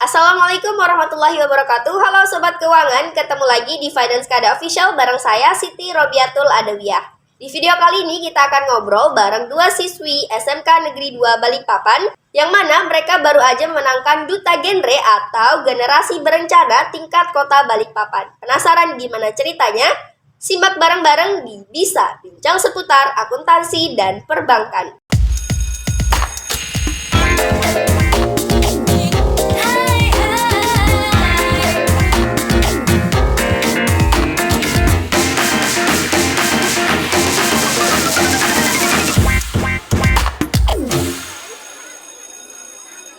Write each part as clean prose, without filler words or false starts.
Assalamualaikum warahmatullahi wabarakatuh. Halo Sobat Keuangan, ketemu lagi di Finance Kada Official bareng saya Siti Robiatul Adawiyah. Di video kali ini kita akan ngobrol bareng dua siswi SMK Negeri 2 Balikpapan yang mana mereka baru aja memenangkan Duta Genre atau Generasi Berencana tingkat Kota Balikpapan. Penasaran gimana ceritanya? Simak bareng-bareng di Bisa Bincang Seputar Akuntansi dan Perbankan.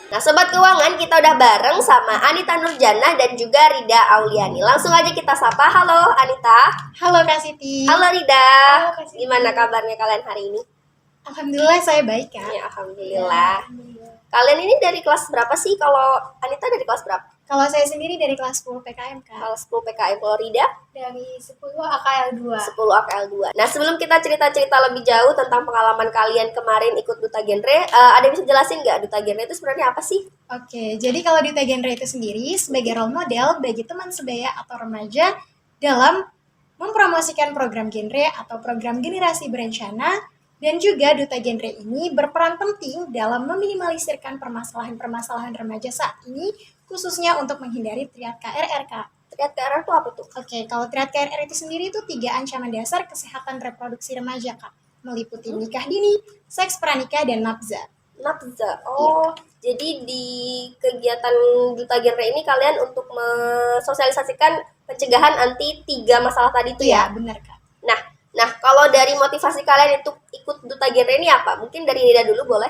Nah Sobat Keuangan, kita udah bareng sama Anita Nurjana dan juga Rida Auliani. Langsung aja kita sapa. Halo Anita. Halo Kak Siti. Halo Rida. Halo Kak Siti. Gimana kabarnya kalian hari ini? Alhamdulillah saya baik Kak. Ya, Alhamdulillah. Kalian ini dari kelas berapa sih? Kalau Anita dari kelas berapa? Kalau saya sendiri dari kelas 10 PKM Kak. Kalau 10 PKM. Kalau Rida? Dari 10 AKL 2. 10 AKL 2. Nah sebelum kita cerita-cerita lebih jauh tentang pengalaman kalian kemarin ikut Duta Genre, ada yang bisa jelasin nggak Duta Genre itu sebenarnya apa sih? Oke, jadi kalau Duta Genre itu sendiri sebagai role model bagi teman sebaya atau remaja dalam mempromosikan program genre atau program generasi berencana, dan juga Duta Genre ini berperan penting dalam meminimalisirkan permasalahan-permasalahan remaja saat ini, khususnya untuk menghindari triad KRR Kak. Triad KRR itu apa tuh? Oke, kalau triad KRR itu sendiri itu 3 ancaman dasar kesehatan reproduksi remaja Kak, meliputi nikah dini, seks pranikah, dan nafza. Nafza. Oh, jadi di kegiatan Duta Genre ini kalian untuk mensosialisasikan pencegahan anti 3 masalah tadi itu ya? Benar Kak. Nah, kalau dari motivasi kalian itu ikut Duta Genre ini apa? Mungkin dari Nida dulu boleh?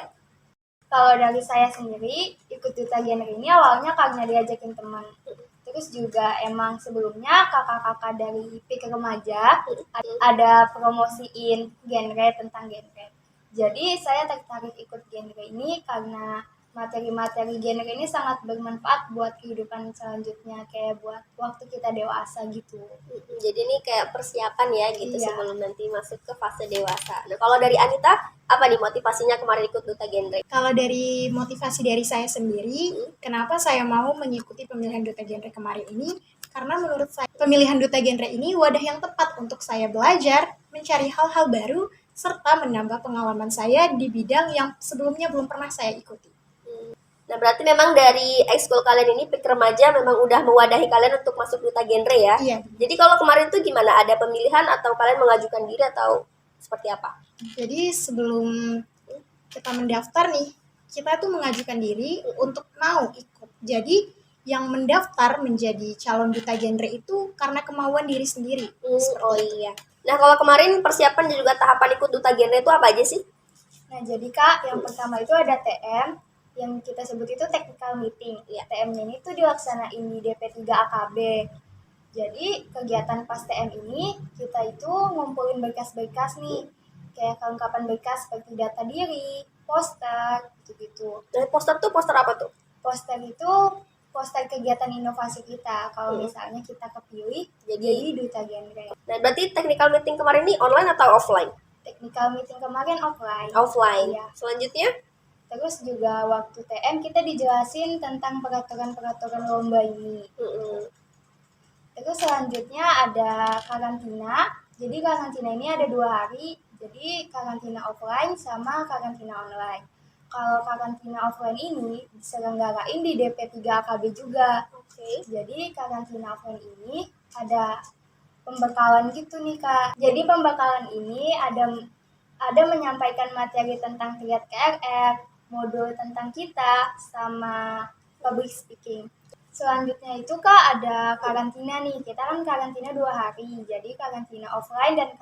Kalau dari saya sendiri, ikut Duta Genre ini awalnya karena diajakin teman. Terus juga emang sebelumnya kakak-kakak dari PIK Remaja ada promosiin genre tentang genre. Jadi saya tertarik ikut genre ini karena materi-materi genre ini sangat bermanfaat buat kehidupan selanjutnya, kayak buat waktu kita dewasa gitu. Jadi ini kayak persiapan ya gitu Iya. sebelum nanti masuk ke fase dewasa. Nah, kalau dari Anita, apa nih motivasinya kemarin ikut Duta Genre? Kalau dari motivasi dari saya sendiri, kenapa saya mau mengikuti pemilihan Duta Genre kemarin ini? Karena menurut saya, pemilihan Duta Genre ini wadah yang tepat untuk saya belajar, mencari hal-hal baru, serta menambah pengalaman saya di bidang yang sebelumnya belum pernah saya ikuti. Nah, berarti memang dari ekskul kalian ini PIK Remaja memang udah mewadahi kalian untuk masuk Duta Genre ya? Iya. Jadi kalau kemarin tuh gimana? Ada pemilihan atau kalian mengajukan diri atau seperti apa? Jadi sebelum kita mendaftar nih, kita tuh mengajukan diri untuk mau ikut. Jadi yang mendaftar menjadi calon Duta Genre itu karena kemauan diri sendiri. Oh iya. Nah, kalau kemarin persiapan dan juga tahapan ikut Duta Genre itu apa aja sih? Nah, jadi Kak, yang pertama itu ada TM, yang kita sebut itu technical meeting. Ya, TM-nya ini tuh dilaksanain di DP3 AKB. Jadi, kegiatan pas TM ini, kita itu ngumpulin berkas-berkas nih, kayak kelengkapan berkas seperti data diri, poster, gitu-gitu. Dari poster tuh poster apa tuh? Poster itu poster kegiatan inovasi kita. Kalau misalnya kita kepilih, jadi Duta Genre. Nah, berarti technical meeting kemarin ini online atau offline? Technical meeting kemarin offline. Offline. Iya. Selanjutnya? Terus juga waktu TM kita dijelasin tentang peraturan-peraturan lomba ini. Terus selanjutnya ada karantina. Jadi karantina ini ada 2 hari. Jadi karantina offline sama karantina online. Kalau karantina offline ini diselenggarain di DP3 AKB juga. Jadi karantina offline ini ada pembekalan gitu nih Kak. Jadi pembekalan ini ada menyampaikan materi tentang triad KRR, modul tentang kita, sama public speaking. Selanjutnya itu Kak ada karantina nih. Kita kan karantina 2 hari. Jadi karantina offline dan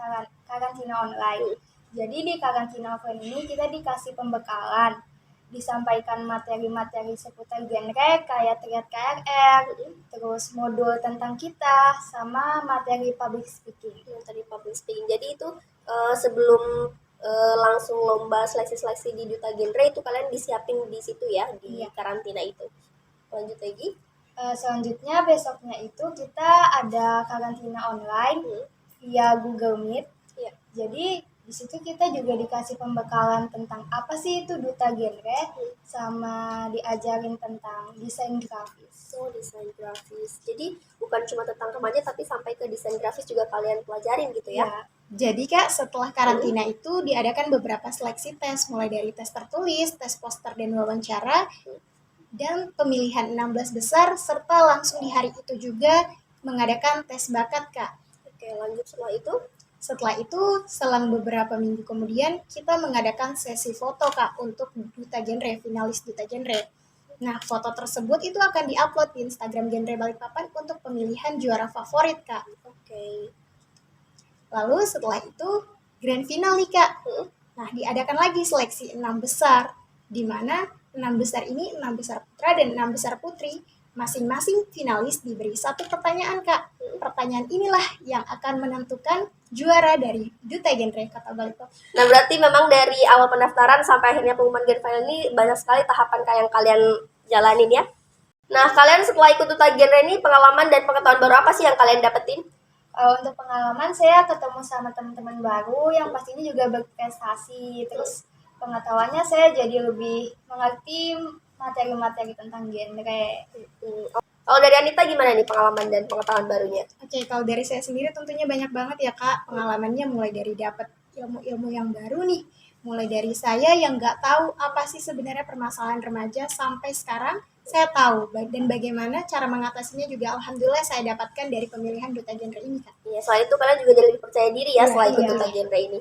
karantina online. Jadi di karantina offline ini kita dikasih pembekalan. Disampaikan materi-materi seputar genre kayak triad KRR, terus modul tentang kita, sama materi public speaking. Jadi itu sebelum langsung lomba seleksi-seleksi di Duta Genre itu kalian disiapin di situ ya, di karantina itu. Lanjut lagi. Selanjutnya besoknya itu kita ada karantina online via Google Meet. Iya. Jadi Di situ kita juga dikasih pembekalan tentang apa sih itu duta genre, sama diajarin tentang desain grafis. So, desain grafis. Jadi bukan cuma tentang remaja tapi sampai ke desain grafis juga kalian pelajarin gitu ya? Ya, Jadi Kak, setelah karantina itu diadakan beberapa seleksi tes, mulai dari tes tertulis, tes poster dan wawancara, dan pemilihan 16 besar, serta langsung di hari itu juga mengadakan tes bakat Kak. Oke, lanjut setelah itu. Setelah itu, selang beberapa minggu kemudian, kita mengadakan sesi foto Kak untuk duta genre, finalis duta genre. Nah, foto tersebut itu akan diupload di Instagram Genre Balikpapan untuk pemilihan juara favorit Kak. Oke. Lalu setelah itu grand final nih Kak. Nah, diadakan lagi seleksi 6 besar, di mana 6 besar ini 6 besar putra dan 6 besar putri. Masing-masing finalis diberi satu pertanyaan Kak. Pertanyaan inilah yang akan menentukan juara dari Duta Genre Kota Balikpapan. Nah, berarti memang dari awal pendaftaran sampai akhirnya pengumuman grand final ini banyak sekali tahapan Kak yang kalian jalanin ya. Nah, kalian setelah ikut Duta Genre ini pengalaman dan pengetahuan baru apa sih yang kalian dapetin? untuk pengalaman saya ketemu sama teman-teman baru yang pastinya juga berprestasi. Terus pengetahuannya saya jadi lebih mengerti materi-materi tentang genre. Kalau dari Anita gimana nih pengalaman dan pengetahuan barunya? Oke, kalau dari saya sendiri tentunya banyak banget ya Kak pengalamannya, mulai dari dapat ilmu-ilmu yang baru nih. Mulai dari saya yang nggak tahu apa sih sebenarnya permasalahan remaja sampai sekarang saya tahu, dan bagaimana cara mengatasinya juga alhamdulillah saya dapatkan dari pemilihan duta genre ini Kak. Iya, selain itu kalian juga jadi lebih percaya diri ya Iya, setelah ikut iya. Duta Genre ini.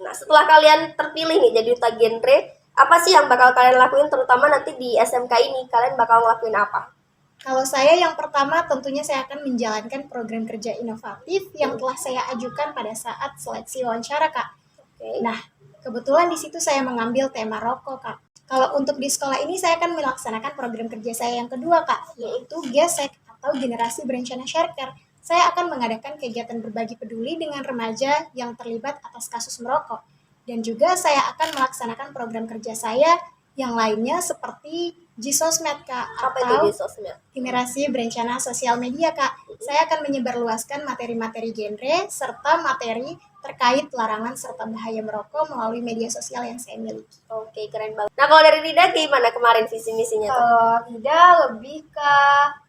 Nah, setelah kalian terpilih nih jadi Duta Genre, apa sih yang bakal kalian lakuin terutama nanti di SMK ini? Kalian bakal ngelakuin apa? Kalau saya yang pertama tentunya saya akan menjalankan program kerja inovatif yang telah saya ajukan pada saat seleksi wawancara Kak. Oke. Nah, kebetulan di situ saya mengambil tema rokok, Kak. Kalau untuk di sekolah ini saya akan melaksanakan program kerja saya yang kedua, Kak, yaitu GESEK atau Generasi Berencana Shareker. Saya akan mengadakan kegiatan berbagi peduli dengan remaja yang terlibat atas kasus merokok. Dan juga saya akan melaksanakan program kerja saya yang lainnya seperti G-Sosmed, Kak, Apa itu atau di sosmed? Generasi Berencana Sosial Media, Kak. Saya akan menyebarluaskan materi-materi genre serta materi terkait larangan serta bahaya merokok melalui media sosial yang saya miliki. Oke, keren banget. Nah, kalau dari Rida gimana kemarin visi misinya tuh? Kalau tidak lebih ke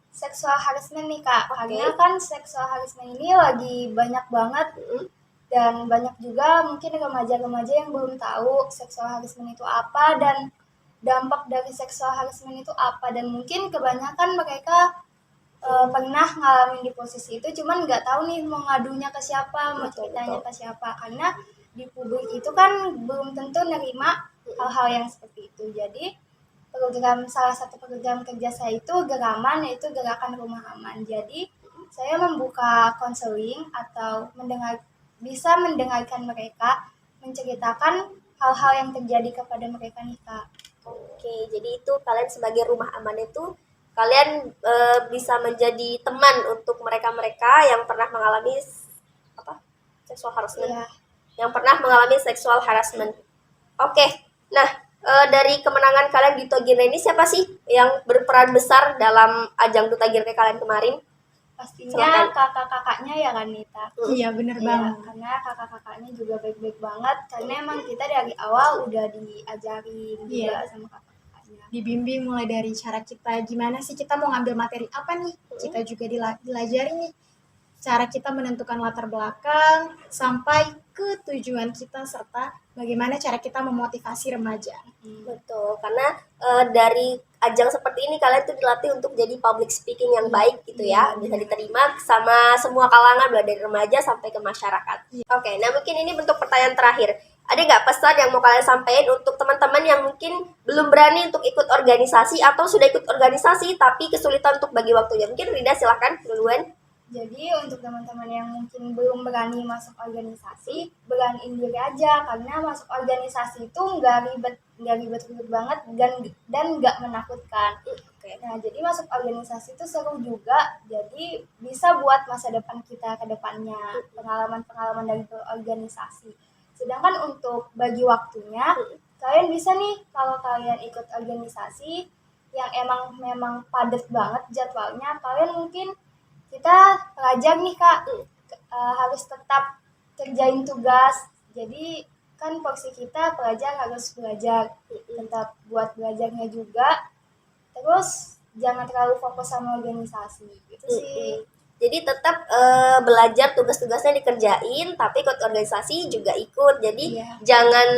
seksual harassment nih Kak. Karena kan seksual harassment ini lagi banyak banget dan banyak juga mungkin remaja-remaja yang belum tahu seksual harassment itu apa dan dampak dari seksual harassment itu apa, dan mungkin kebanyakan mereka pernah ngalamin di posisi itu cuman nggak tahu nih mau ngadunya ke siapa, mau Betul, ceritanya betul. ke siapa, karena di publik itu kan belum tentu nerima hal-hal yang seperti itu. Jadi salah satu program kerja saya itu Geraman, yaitu Gerakan Rumah Aman. Jadi saya membuka konseling atau bisa mendengarkan mereka menceritakan hal-hal yang terjadi kepada mereka nih Kak. Oke, jadi itu kalian sebagai rumah aman itu kalian bisa menjadi teman untuk mereka-mereka yang pernah mengalami apa? Seksual harassment. Iya. Yang pernah mengalami seksual harassment. Oke. Nah, dari kemenangan kalian di Duta Genre ini siapa sih yang berperan besar dalam ajang Duta Genre kalian kemarin? Pastinya Silakan. kakak-kakaknya ya kan Nita. Iya, bener Iya, banget. karena kakak-kakaknya juga baik-baik banget. Karena emang kita dari awal udah diajarin juga sama kakak-kakaknya. Dibimbing mulai dari cara kita gimana sih kita mau ngambil materi apa nih. Kita juga dilajari nih cara kita menentukan latar belakang sampai ke tujuan kita serta bagaimana cara kita memotivasi remaja. Betul, karena dari ajang seperti ini kalian tuh dilatih untuk jadi public speaking yang baik gitu ya, bisa diterima sama semua kalangan, mulai dari remaja sampai ke masyarakat. Oke, nah mungkin ini bentuk pertanyaan terakhir. Ada nggak pesan yang mau kalian sampaikan untuk teman-teman yang mungkin belum berani untuk ikut organisasi atau sudah ikut organisasi tapi kesulitan untuk bagi waktunya? Mungkin Rida silahkan duluan. Jadi untuk teman-teman yang mungkin belum berani masuk organisasi, beraniin diri aja, karena masuk organisasi itu nggak ribet banget dan nggak menakutkan. Nah, jadi masuk organisasi itu seru juga, jadi bisa buat masa depan kita ke depannya, pengalaman-pengalaman dari organisasi. Sedangkan untuk bagi waktunya, kalian bisa nih kalau kalian ikut organisasi yang memang padat banget jadwalnya, kalian mungkin kita pelajar nih Kak, harus tetap kerjain tugas. Jadi kan porsi kita pelajar harus belajar, tetap buat belajarnya juga. Terus jangan terlalu fokus sama organisasi gitu sih. Jadi tetap belajar, tugas-tugasnya dikerjain, tapi ikut organisasi juga ikut. Jadi Iya. jangan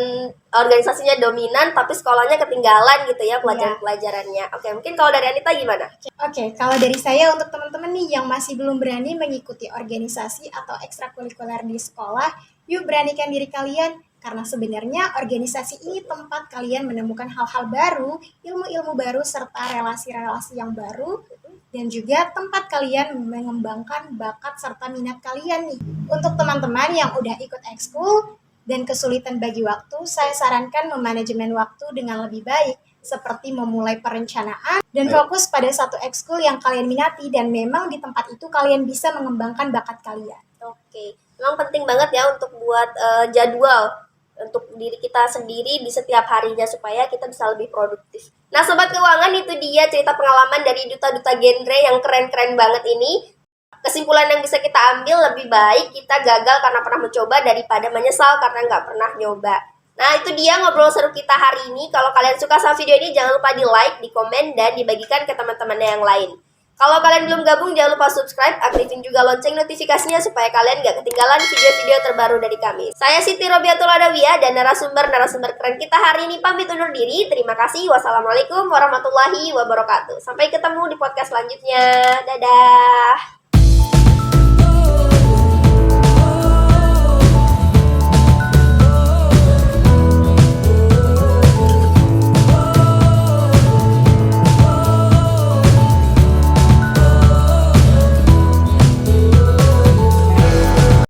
organisasinya dominan, tapi sekolahnya ketinggalan gitu ya pelajaran-pelajarannya. Oke, mungkin kalau dari Anita gimana? Oke, kalau dari saya untuk teman-teman nih yang masih belum berani mengikuti organisasi atau ekstrakurikuler di sekolah, yuk beranikan diri kalian karena sebenarnya organisasi ini tempat kalian menemukan hal-hal baru, ilmu-ilmu baru serta relasi-relasi yang baru dan juga tempat kalian mengembangkan bakat serta minat kalian nih. Untuk teman-teman yang udah ikut ekskul dan kesulitan bagi waktu, saya sarankan memanajemen waktu dengan lebih baik seperti memulai perencanaan dan fokus pada satu ekskul yang kalian minati dan memang di tempat itu kalian bisa mengembangkan bakat kalian. Oke, memang penting banget ya untuk buat jadwal untuk diri kita sendiri di setiap harinya supaya kita bisa lebih produktif. Nah, Sobat Keuangan, itu dia cerita pengalaman dari duta-duta genre yang keren-keren banget ini. Kesimpulan yang bisa kita ambil, lebih baik kita gagal karena pernah mencoba daripada menyesal karena nggak pernah nyoba. Nah, itu dia ngobrol seru kita hari ini. Kalau kalian suka sama video ini, jangan lupa di like, di komen, dan dibagikan ke teman-temannya yang lain. Kalau kalian belum gabung, jangan lupa subscribe, aktifin juga lonceng notifikasinya supaya kalian gak ketinggalan video-video terbaru dari kami. Saya Siti Robiatul Adawiyah dan narasumber keren kita hari ini pamit undur diri. Terima kasih. Wassalamualaikum warahmatullahi wabarakatuh. Sampai ketemu di podcast selanjutnya. Dadah.